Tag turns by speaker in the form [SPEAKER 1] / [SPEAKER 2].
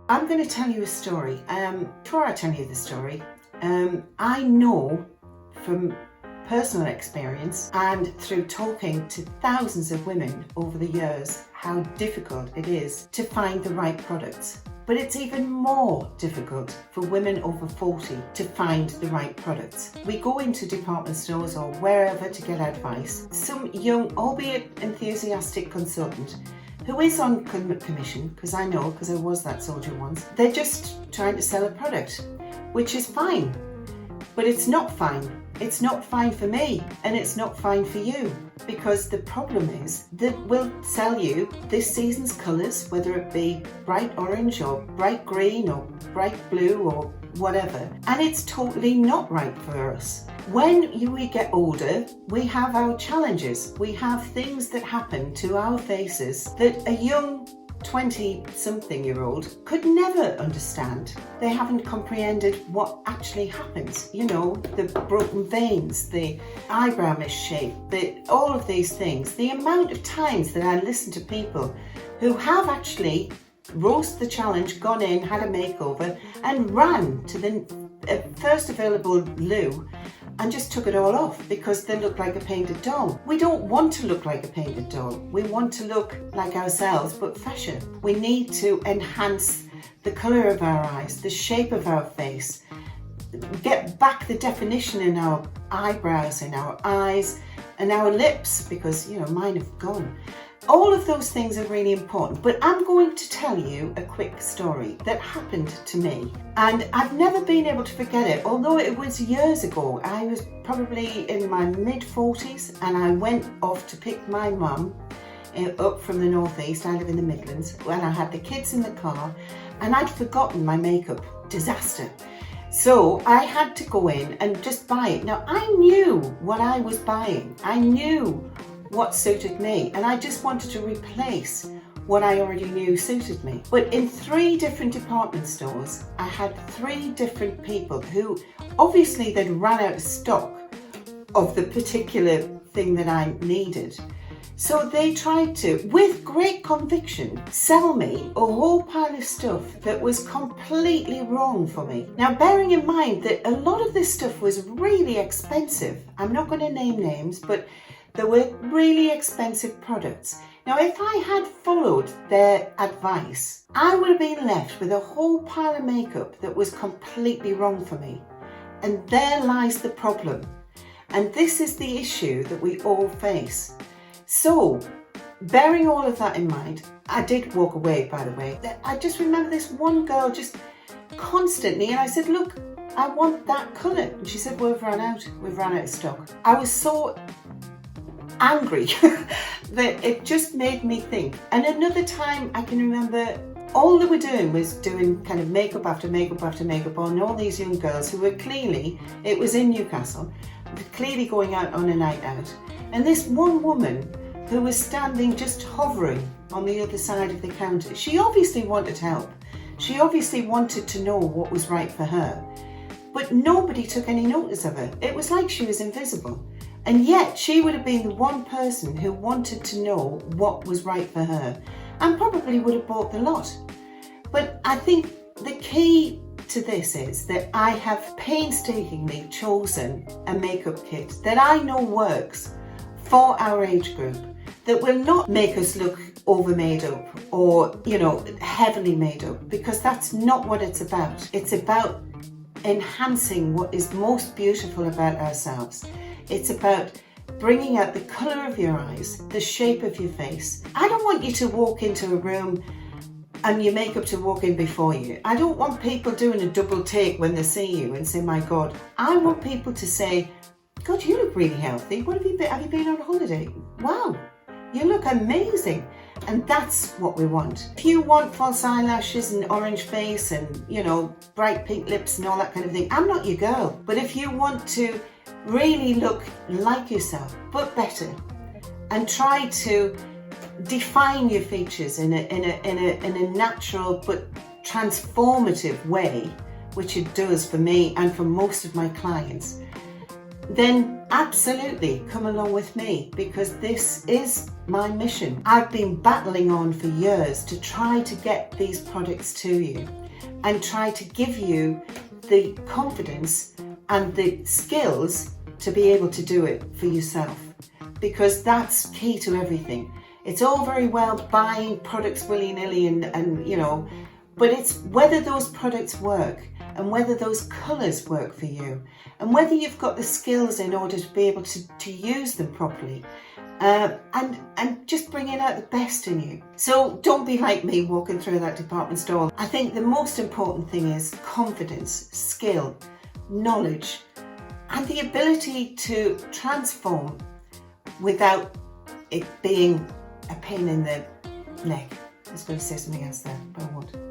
[SPEAKER 1] I'm going to tell you a story. Before I tell you the story, I know from personal experience and through talking to thousands of women over the years how difficult it is to find the right products. But it's even more difficult for women over 40 to find the right products. We go into department stores or wherever to get advice. Some young, albeit enthusiastic consultant who is on commission, because I know, because I was that soldier once, they're just trying to sell a product, which is fine, but it's not fine. It's not fine for me, and it's not fine for you, because the problem is that we'll sell you this season's colours, whether it be bright orange or bright green or bright blue or whatever, and it's totally not right for us. When we get older, we have our challenges. We have things that happen to our faces that a young 20-something-year-old could never understand. They haven't comprehended what actually happens. You know, the broken veins, the eyebrow misshape, all of these things. The amount of times that I listen to people who have actually rose the challenge, gone in, had a makeover and ran to the first available loo and just took it all off because they look like a painted doll. We don't want to look like a painted doll. We want to look like ourselves, but fresher. We need to enhance the colour of our eyes, the shape of our face, get back the definition in our eyebrows, in our eyes, and our lips, because, you know, mine have gone. All of those things are really important, but I'm going to tell you a quick story that happened to me, and I've never been able to forget it, although it was years ago. I was probably in my mid-40s and I went off to pick my mum up from the northeast. I live in the Midlands, and I had the kids in the car and I'd forgotten my makeup. Disaster. So I had to go in and just buy it. Now I knew what I was buying. I knew what suited me, and I just wanted to replace what I already knew suited me. But in 3 different department stores, I had 3 different people who obviously they'd run out of stock of the particular thing that I needed. So they tried to, with great conviction, sell me a whole pile of stuff that was completely wrong for me. Now, bearing in mind that a lot of this stuff was really expensive. I'm not going to name names, but there were really expensive products. Now, if I had followed their advice, I would have been left with a whole pile of makeup that was completely wrong for me. And there lies the problem. And this is the issue that we all face. So, bearing all of that in mind, I did walk away, by the way. I just remember this one girl just constantly, and I said, look, I want that colour. And she said, well, we've run out of stock. I was so angry that it just made me think. And another time I can remember, all they were doing was doing kind of makeup after makeup after makeup on all these young girls who were clearly, it was in Newcastle, clearly going out on a night out. And this one woman who was standing just hovering on the other side of the counter, she obviously wanted help. She obviously wanted to know what was right for her. But nobody took any notice of her. It was like she was invisible. And yet she would have been the one person who wanted to know what was right for her and probably would have bought the lot. But I think the key to this is that I have painstakingly chosen a makeup kit that I know works for our age group, that will not make us look over made up or, you know, heavily made up, because that's not what it's about. It's about enhancing what is most beautiful about ourselves. It's about bringing out the colour of your eyes, the shape of your face. I don't want you to walk into a room and your makeup to walk in before you. I don't want people doing a double take when they see you and say, my God. I want people to say, God, you look really healthy. What have you been? Have you been on holiday? Wow, you look amazing. And that's what we want. If you want false eyelashes and orange face and, you know, bright pink lips and all that kind of thing, I'm not your girl. But if you want to really look like yourself, but better, and try to define your features in a natural but transformative way, which it does for me and for most of my clients, then absolutely come along with me, because this is my mission. I've been battling on for years to try to get these products to you and try to give you the confidence and the skills to be able to do it for yourself, because that's key to everything. It's all very well buying products willy-nilly and you know, but it's whether those products work and whether those colours work for you and whether you've got the skills in order to be able to use them properly, and just bringing out the best in you. So don't be like me walking through that department store. I think the most important thing is confidence, skill, knowledge, and the ability to transform without it being a pain in the neck. I was going to say something else there, but I won't.